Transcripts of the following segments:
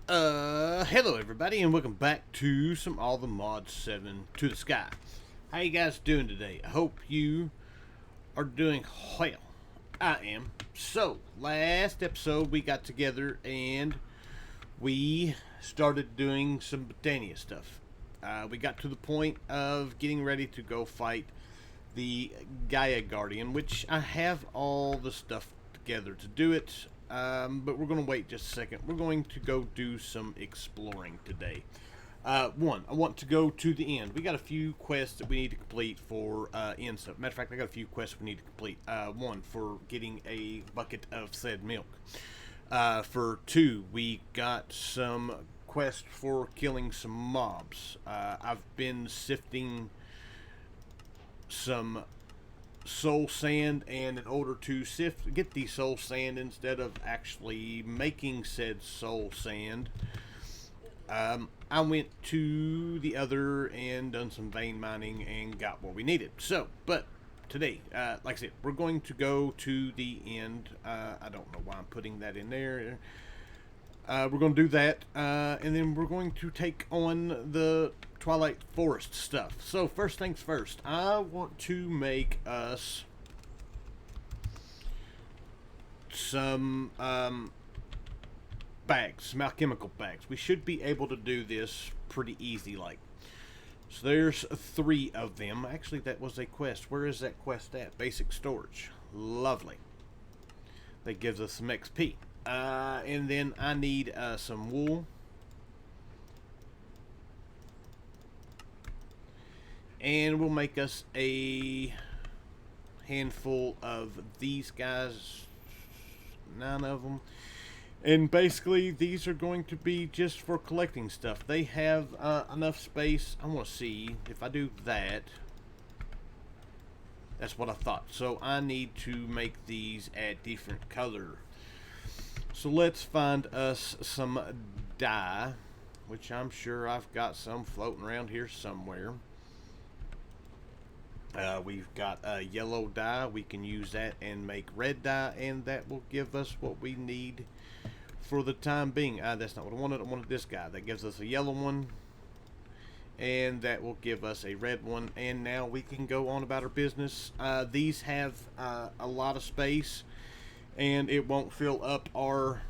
Hello everybody, and welcome back to some All the Mods 7 to the Sky. How you guys doing today? I hope you are doing well. I am. So, last episode we got together and we started doing some Botania stuff. We got to the point of getting ready to go fight the Gaia Guardian, which I have all the stuff together to do it. But we're going to wait just a second. We're going to go do some exploring today. One, I want to go to the end. We got a few quests that we need to complete for end stuff. Matter of fact, I got a few quests we need to complete. One, for getting a bucket of said milk. For two, we got some quests for killing some mobs. I've been sifting some soul sand, and in order to get the soul sand, instead of actually making said soul sand, I went to the other and done some vein mining and got what we needed. So, but today, like I said, we're going to go to the end. I don't know why I'm putting that in there. We're going to do that, and then we're going to take on the Twilight Forest stuff. So first things first, I want to make us some bags, some alchemical bags. We should be able to do this pretty easy like. So there's 3 of them. Actually, that was a quest. Where is that quest at? Basic storage. Lovely. That gives us some XP. And then I need some wool. And we'll make us a handful of these guys. 9 of them. And basically, these are going to be just for collecting stuff. They have enough space. I want to see if I do that. That's what I thought. So I need to make these a different color. So let's find us some dye, which I'm sure I've got some floating around here somewhere. We've got yellow dye. We can use that and make red dye, and that will give us what we need for the time being. That's not what I wanted. I wanted this guy. That gives us a yellow one, and that will give us a red one. And now we can go on about our business. These have a lot of space, and it won't fill up our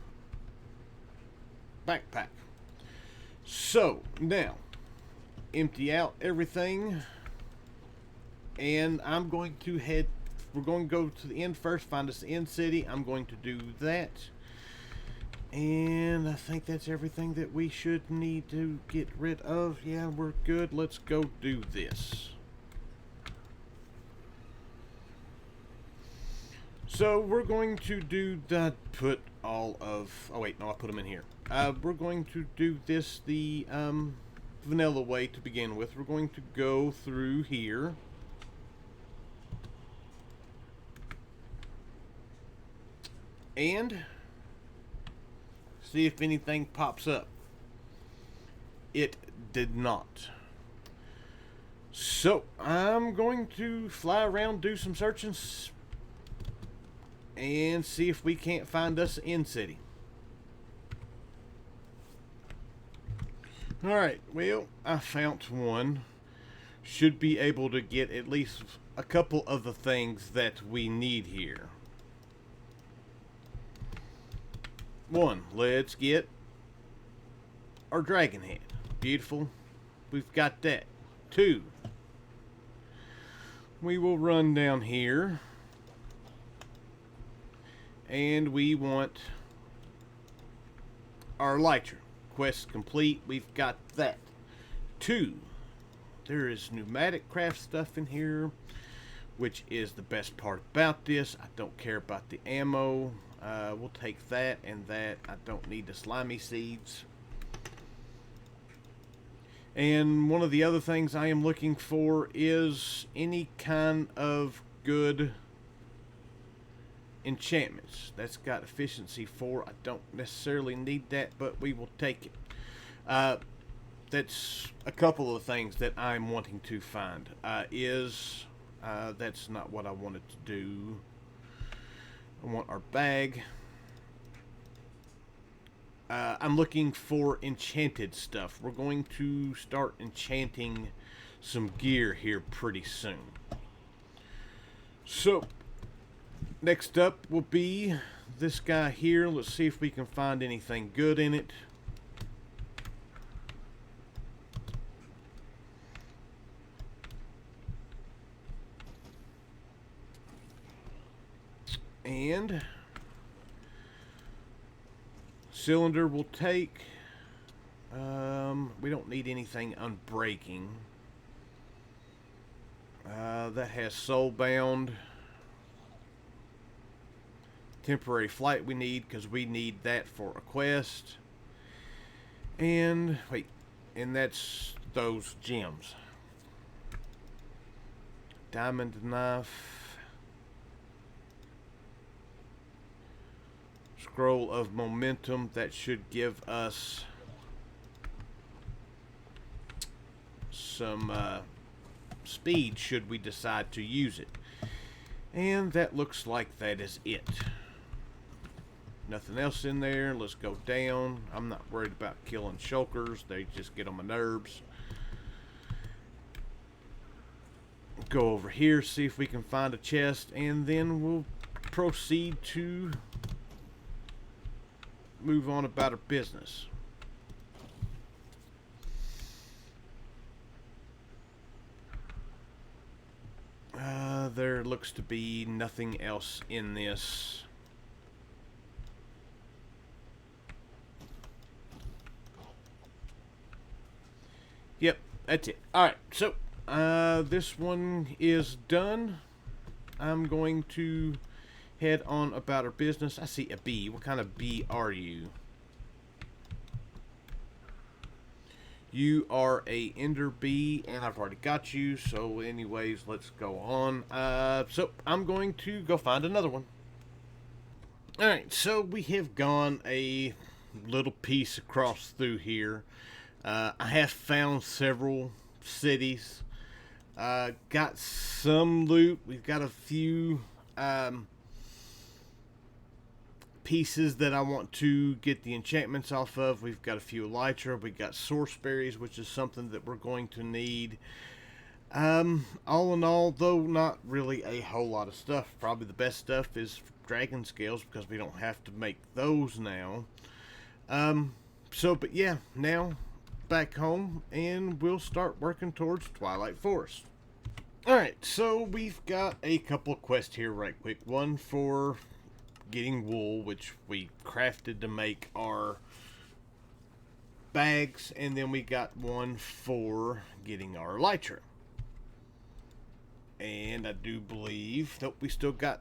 backpack. So now, empty out everything. And I'm going to we're going to go to the end first, find us the end city. I'm going to do that. And I think that's everything that we should need to get rid of. Yeah, we're good. Let's go do this. So we're going to do that. Put all of... Oh, wait. No, I put them in here. We're going to do this the vanilla way to begin with. We're going to go through here. And see if anything pops up. It did not. So I'm going to fly around, do some searching, and see if we can't find us in city. Alright, well, I found one. Should be able to get at least a couple of the things that we need here. One, let's get our dragon head. Beautiful. We've got that. 2, we will run down here. And we want our elytra. Quest complete. We've got that. 2, there is pneumatic craft stuff in here, which is the best part about this. I don't care about the ammo. We'll take that and that. I don't need the slimy seeds. And one of the other things I am looking for is any kind of good enchantments. That's got efficiency 4. I don't necessarily need that, but we will take it. That's a couple of things that I'm wanting to find. That's not what I wanted to do. I want our bag. I'm looking for enchanted stuff. We're going to start enchanting some gear here pretty soon. So, next up will be this guy here. Let's see if we can find anything good in it. And cylinder will take. We don't need anything unbreaking. That has soulbound. Temporary flight we need because we need that for a quest. And wait, and that's those gems. Diamond knife. Scroll of momentum, that should give us some speed should we decide to use it. And that looks like that is it. Nothing else in there. Let's go down. I'm not worried about killing shulkers. They just get on my nerves. Go over here, see if we can find a chest, and then we'll proceed to move on about our business. There looks to be nothing else in this. Yep, that's it. Alright, so this one is done. I'm going to head on about our business. I see a bee. What kind of bee are you? You are a ender bee, and I've already got you. So anyways, let's go on. So I'm going to go find another one. Alright, so we have gone a little piece across through here. I have found several cities. Got some loot. We've got a few pieces that I want to get the enchantments off of. We've got a few elytra. We've got source berries, which is something that we're going to need. All in all, though, not really a whole lot of stuff. Probably the best stuff is dragon scales because we don't have to make those now. But yeah, now back home and we'll start working towards Twilight Forest. Alright, so we've got a couple of quests here right quick. One for getting wool, which we crafted to make our bags, and then we got one for getting our elytra. And I do believe that we still got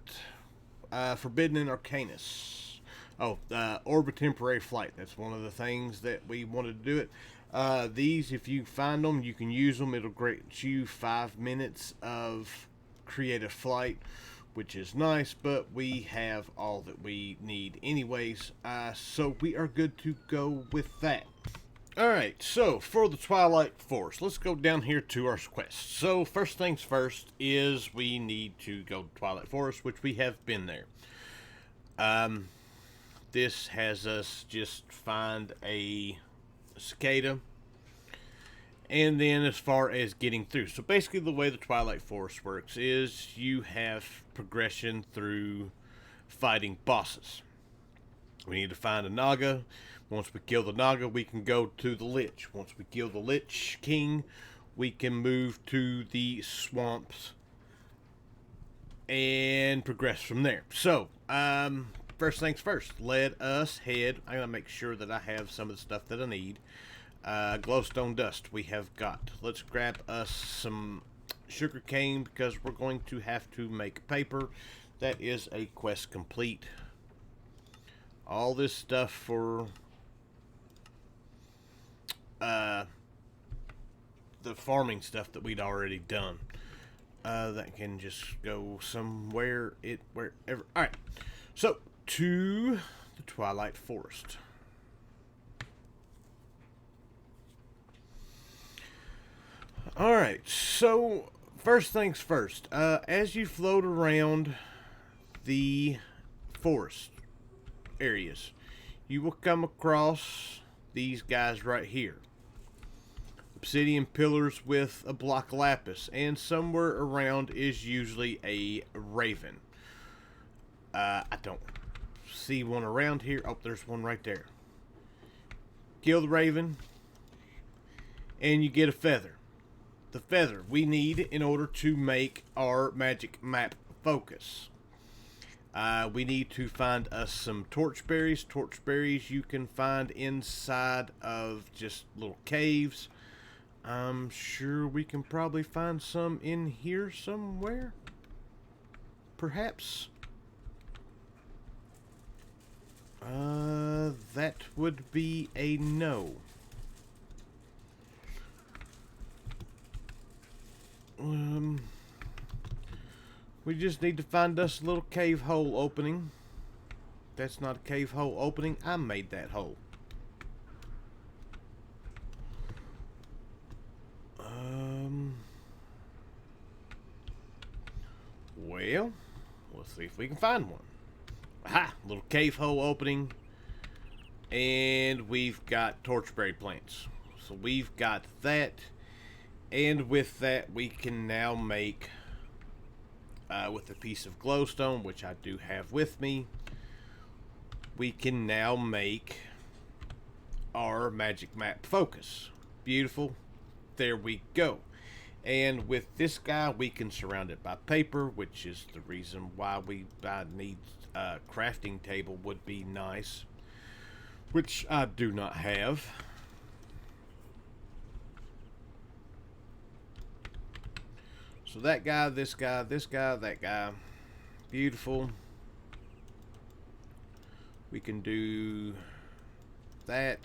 Forbidden and Arcanus. Oh, Orb of Temporary Flight. That's one of the things that we wanted to do it. These, if you find them, you can use them. It'll grant you 5 minutes of creative flight, which is nice, but we have all that we need anyways, so we are good to go with that. Alright, so for the Twilight Forest, let's go down here to our quest. So first things first is we need to go to Twilight Forest, which we have been there. This has us just find a cicada. And then as far as getting through, so basically the way the Twilight Forest works is you have progression through fighting bosses. We need to find a Naga. Once we kill the Naga, we can go to the Lich. Once we kill the Lich King, we can move to the swamps and progress from there. So, first things first, let us head. I'm going to make sure that I have some of the stuff that I need. Glowstone dust we have got. Let's grab us some sugar cane because we're going to have to make paper. That is a quest complete. All this stuff for the farming stuff that we'd already done. That can just go somewhere, wherever. Alright, so to the Twilight Forest. Alright, so first things first, as you float around the forest areas, you will come across these guys right here. Obsidian pillars with a block of lapis, and somewhere around is usually a raven. I don't see one around here. Oh, there's one right there. Kill the raven, and you get a feather. The feather we need in order to make our magic map focus. We need to find us some torchberries. Torchberries you can find inside of just little caves. I'm sure we can probably find some in here somewhere. Perhaps. That would be a no. We just need to find us a little cave hole opening. That's not a cave hole opening. I made that hole. Well, let's see if we can find one. Aha! Little cave hole opening. And we've got torchberry plants. So we've got that. And with that, we can now make, with a piece of glowstone, which I do have with me, we can now make our magic map focus. Beautiful. There we go. And with this guy, we can surround it by paper, which is the reason why we need a crafting table would be nice, which I do not have. So that guy, this guy, this guy, that guy. Beautiful. We can do that.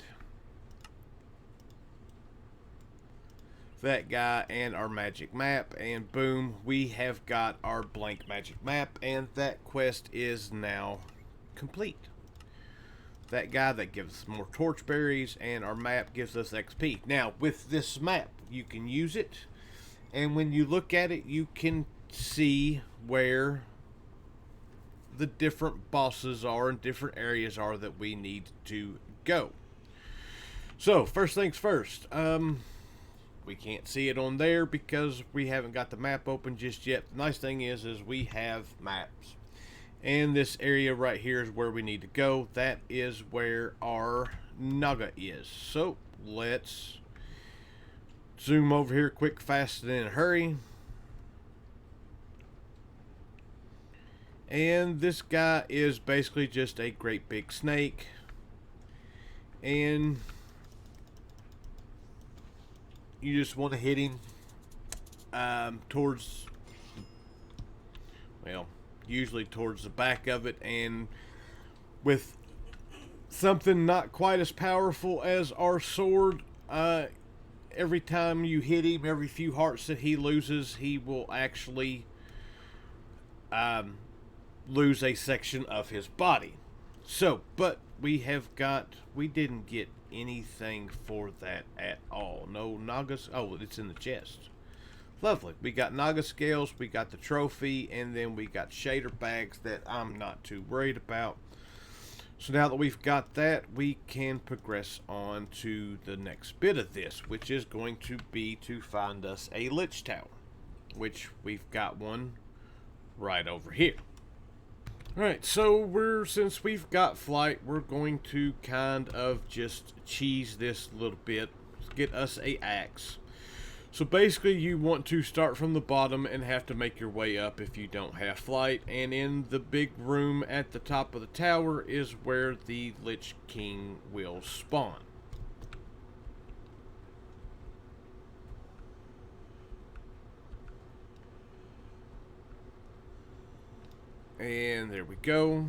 That guy and our magic map, and boom, we have got our blank magic map, and that quest is now complete. That guy, that gives us more torchberries, and our map gives us XP. Now, with this map, you can use it, and when you look at it, you can see where the different bosses are and different areas are that we need to go. So, first things first, we can't see it on there because we haven't got the map open just yet. The nice thing is we have maps. And this area right here is where we need to go. That is where our Naga is. So, let's zoom over here quick, fast, and in a hurry. And this guy is basically just a great big snake. And you just want to hit him towards, well, usually towards the back of it, and with something not quite as powerful as our sword, every time you hit him, every few hearts that he loses, he will actually lose a section of his body. So, but we didn't get anything for that at all. No Nagas. Oh, it's in the chest. Lovely. We got Naga scales, we got the trophy, and then we got shader bags that I'm not too worried about. So now that we've got that, we can progress on to the next bit of this, which is going to be to find us a Lich Tower, which we've got one right over here. Alright, so since we've got flight, we're going to kind of just cheese this a little bit. Get us a axe. So basically you want to start from the bottom and have to make your way up if you don't have flight. And in the big room at the top of the tower is where the Lich King will spawn. And there we go.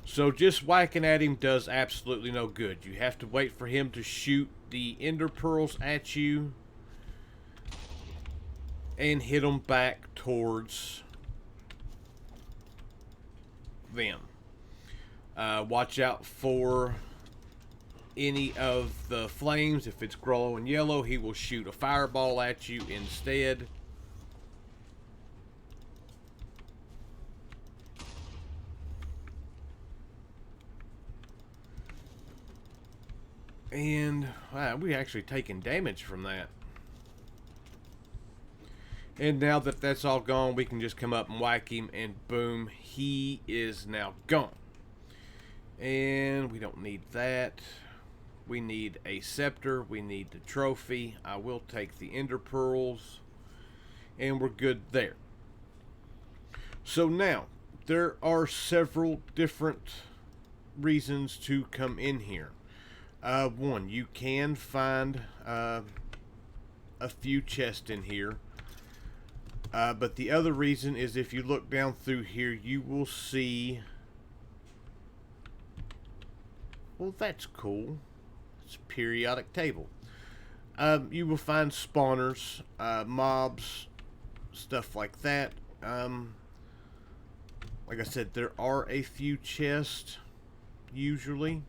So just whacking at him does absolutely no good. You have to wait for him to shoot the ender pearls at you and hit them back towards them. Watch out for any of the flames. If it's glowing yellow, he will shoot a fireball at you instead. And we actually taking damage from that. And now that that's all gone, we can just come up and whack him, and boom, he is now gone. And we don't need that. We need a scepter. We need the trophy. I will take the ender pearls. And we're good there. So now, there are several different reasons to come in here. One, you can find a few chests in here. But the other reason is if you look down through here, you will see... Well, that's cool. It's a periodic table. You will find spawners, mobs, stuff like that. Like I said, there are a few chests, usually.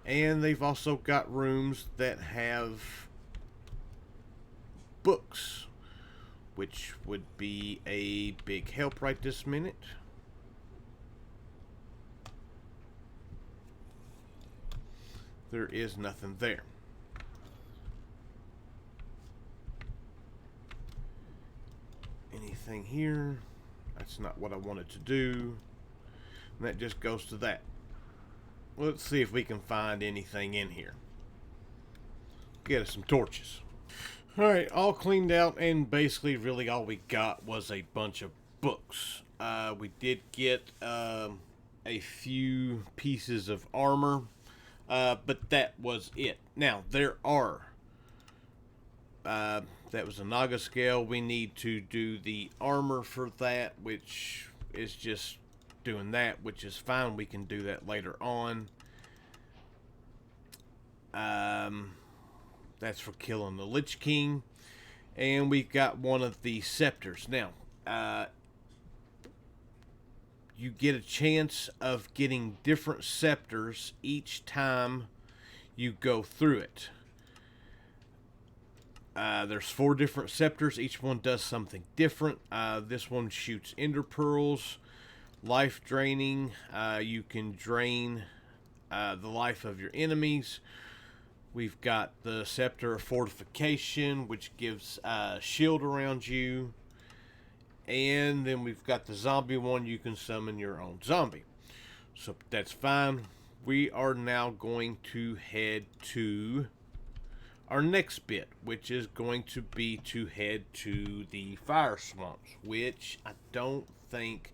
And they've also got rooms that have books, which would be a big help right this minute. There is nothing there. Anything here? That's not what I wanted to do. And that just goes to that. Let's see if we can find anything in here. Get us some torches. Alright, all cleaned out, and basically really all we got was a bunch of books. We did get a few pieces of armor, but that was it. Now, there are... that was a Naga scale. We need to do the armor for that, which is just doing that, which is fine. We can do that later on. That's for killing the Lich King. And we've got one of the scepters. Now, you get a chance of getting different scepters each time you go through it. There's 4 different scepters. Each one does something different. This one shoots ender pearls, life draining. You can drain the life of your enemies. We've got the scepter of fortification, which gives a shield around you. And then we've got the zombie one. You can summon your own zombie. So that's fine. We are now going to head to our next bit, which is going to be to head to the fire swamps, which I don't think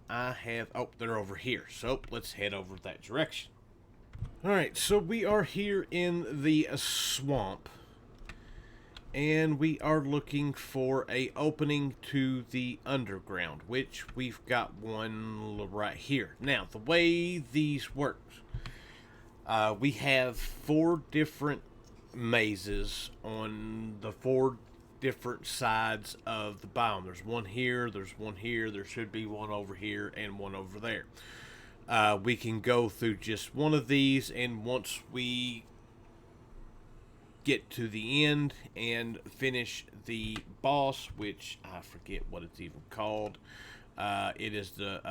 I have. Oh, they're over here. So let's head over that direction. Alright, so we are here in the swamp, and we are looking for a opening to the underground, which we've got one right here. Now, the way these work, we have 4 different mazes on the 4 different sides of the biome. There's one here, there's one here, there should be one over here, and one over there. We can go through just one of these, and once we get to the end and finish the boss, which I forget what it's even called, it is the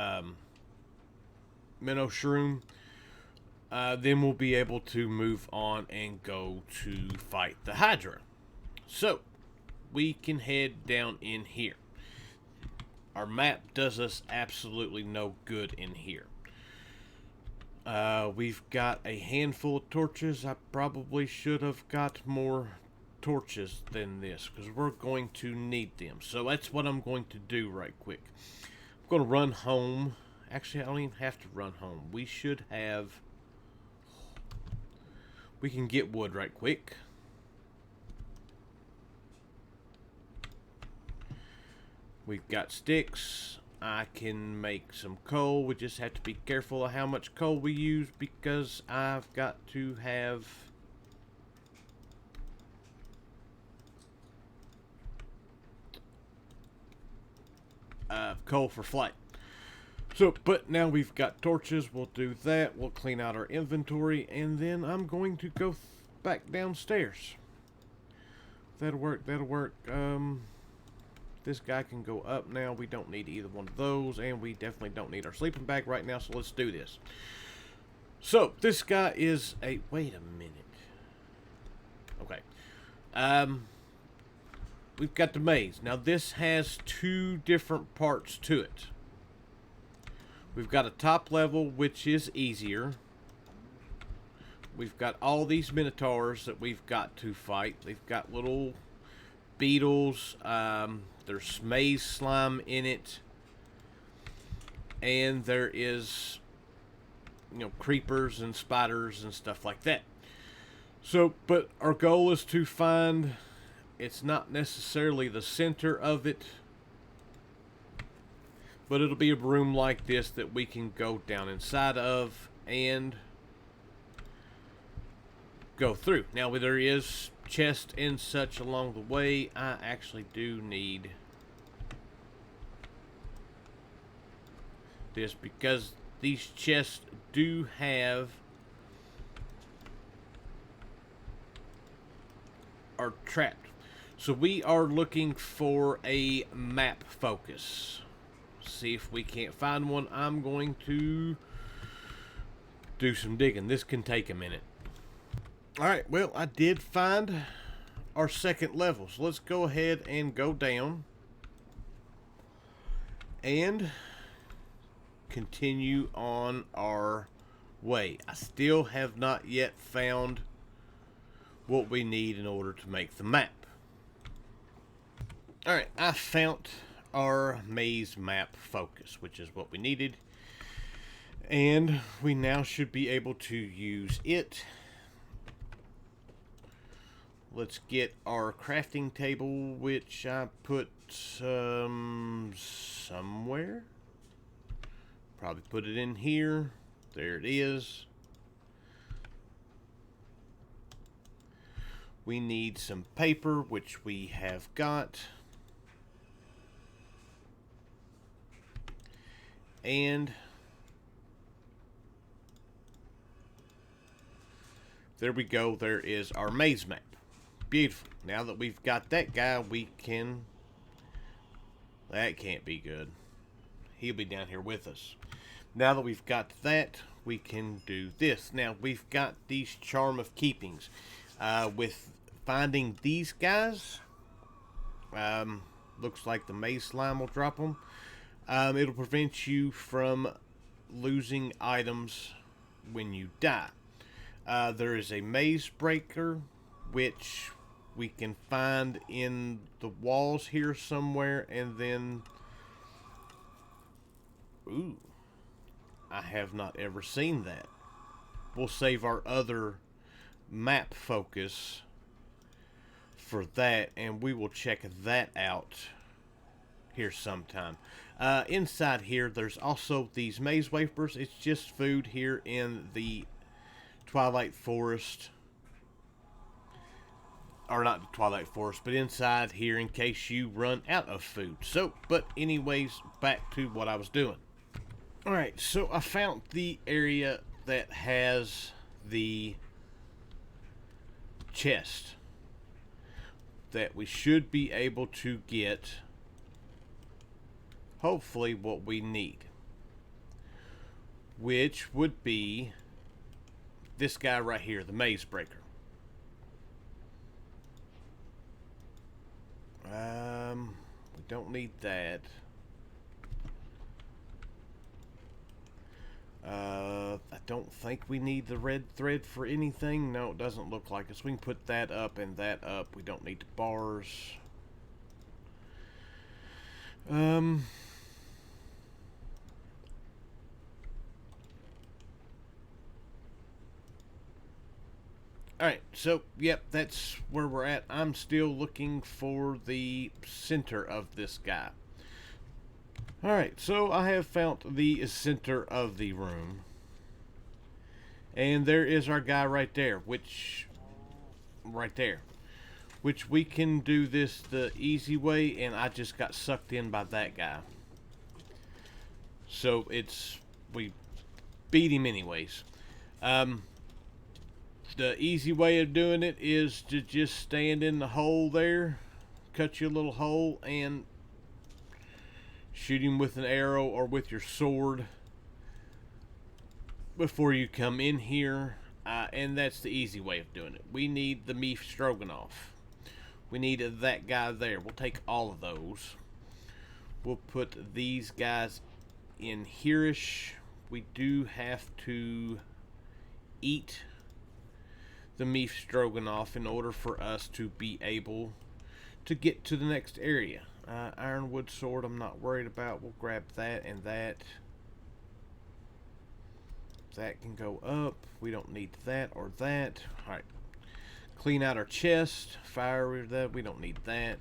minnow shroom, then we'll be able to move on and go to fight the Hydra. So we can head down in here. Our map does us absolutely no good in here. We've got a handful of torches. I probably should have got more torches than this, because we're going to need them. So that's what I'm going to do right quick. I'm going to run home. Actually, I don't even have to run home. We should have... We can get wood right quick. We've got sticks. I can make some coal. We just have to be careful of how much coal we use, because I've got to have coal for flight. So, but now we've got torches. We'll do that. We'll clean out our inventory, and then I'm going to go back downstairs. That'll work. That'll work. This guy can go up now. We don't need either one of those, and we definitely don't need our sleeping bag right now, so let's do this. So this guy is a. Wait a minute. Okay. We've got the maze. Now this has two different parts to it. We've got a top level, which is easier. We've got all these minotaurs that we've got to fight. They've got little beetles. There's maze slime in it. And there is, creepers and spiders and stuff like that. So, but our goal is to find, it's not necessarily the center of it, but it'll be a room like this that we can go down inside of and go through. Now, there is chest and such along the way. I actually do need this because these chests do have are trapped. So we are looking for a map focus. See if we can't find one. I'm going to do some digging. This can take a minute. Alright, well, I did find our second level. So let's go ahead and go down and continue on our way. I still have not yet found what we need in order to make the map. Alright, I found our maze map focus, which is what we needed. And we now should be able to use it. Let's get our crafting table, which I put somewhere. Probably put it in here. There it is. We need some paper, which we have got. And there we go. There is our maze map. Beautiful. Now that we've got that guy, we can... That can't be good. He'll be down here with us. Now that we've got that, we can do this. Now, we've got these charm of keepings. With finding these guys, looks like the maze slime will drop them. It'll prevent you from losing items when you die. There is a maze breaker, which we can find in the walls here somewhere, and then... Ooh. I have not ever seen that. We'll save our other map focus for that, and we will check that out here sometime. Inside here, there's also these maze wafers. It's just food here in the Twilight Forest. Or not the Twilight Forest, but inside here in case you run out of food. So, but anyways, back to what I was doing. Alright, so I found the area that has the chest that we should be able to get, hopefully, what we need, which would be this guy right here, the maze breaker. We don't need that. I don't think we need the red thread for anything. No, it doesn't look like it. So we can put that up and that up. We don't need the bars. Alright, so, yep, that's where we're at. I'm still looking for the center of this guy. Alright, so I have found the center of the room. And there is our guy right there, which we can do this the easy way, and I just got sucked in by that guy. So we beat him anyways. The easy way of doing it is to just stand in the hole there, cut your little hole, and shoot him with an arrow or with your sword. before you come in here, and that's the easy way of doing it. We need the beef stroganoff. We need that guy there. We'll take all of those. We'll put these guys in here-ish. We do have to eat the beef stroganoff in order for us to be able to get to the next area. Ironwood sword I'm not worried about. We'll grab that and that. That can go up. We don't need that or that. Alright. Clean out our chest. Fire that. We don't need that.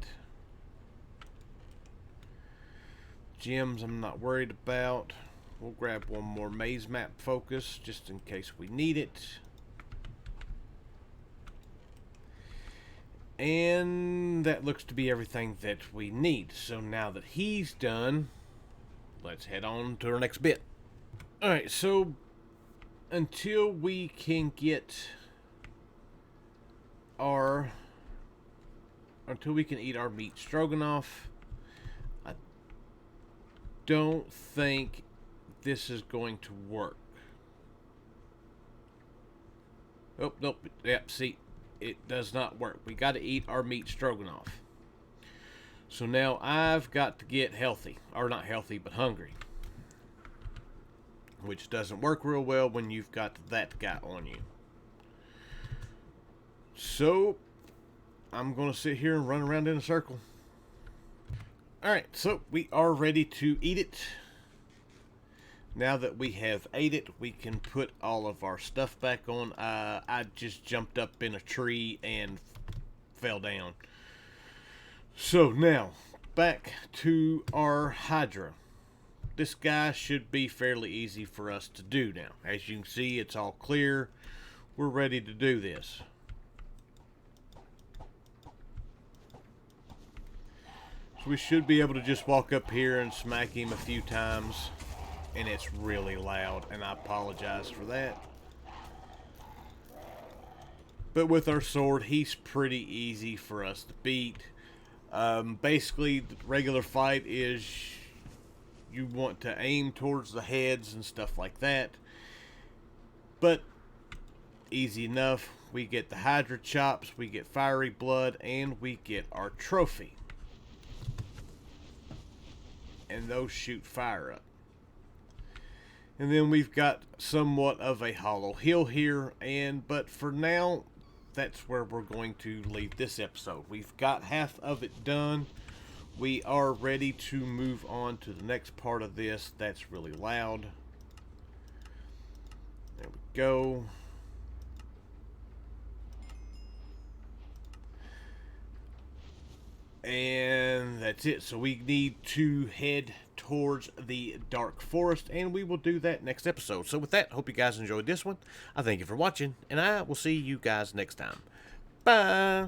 Gems I'm not worried about. We'll grab one more maze map focus just in case we need it. And that looks to be everything that we need. So now that he's done, let's head on to our next bit. Alright, so until we can get until we can eat our meat stroganoff, I don't think this is going to work. Oh, nope. Yep, see, it does not work. We got to eat our meat stroganoff. So now I've got to get healthy. Or not healthy, but hungry. Which doesn't work real well when you've got that guy on you. So I'm going to sit here and run around in a circle. Alright, so we are ready to eat it. Now that we have ate it, we can put all of our stuff back on. I just jumped up in a tree and fell down. So now, back to our Hydra. This guy should be fairly easy for us to do now. As you can see, it's all clear. We're ready to do this. So we should be able to just walk up here and smack him a few times. And it's really loud, and I apologize for that. But with our sword, he's pretty easy for us to beat. Basically, the regular fight is you want to aim towards the heads and stuff like that. But easy enough. We get the Hydra chops, we get fiery blood, and we get our trophy. And those shoot fire up. And then we've got somewhat of a hollow hill here, but for now, that's where we're going to leave this episode. We've got half of it done. We are ready to move on to the next part of this. That's really loud. There we go. And that's it. So we need to head towards the dark forest, and we will do that next episode. So with that, I hope you guys enjoyed this one. I thank you for watching, and I will see you guys next time. Bye.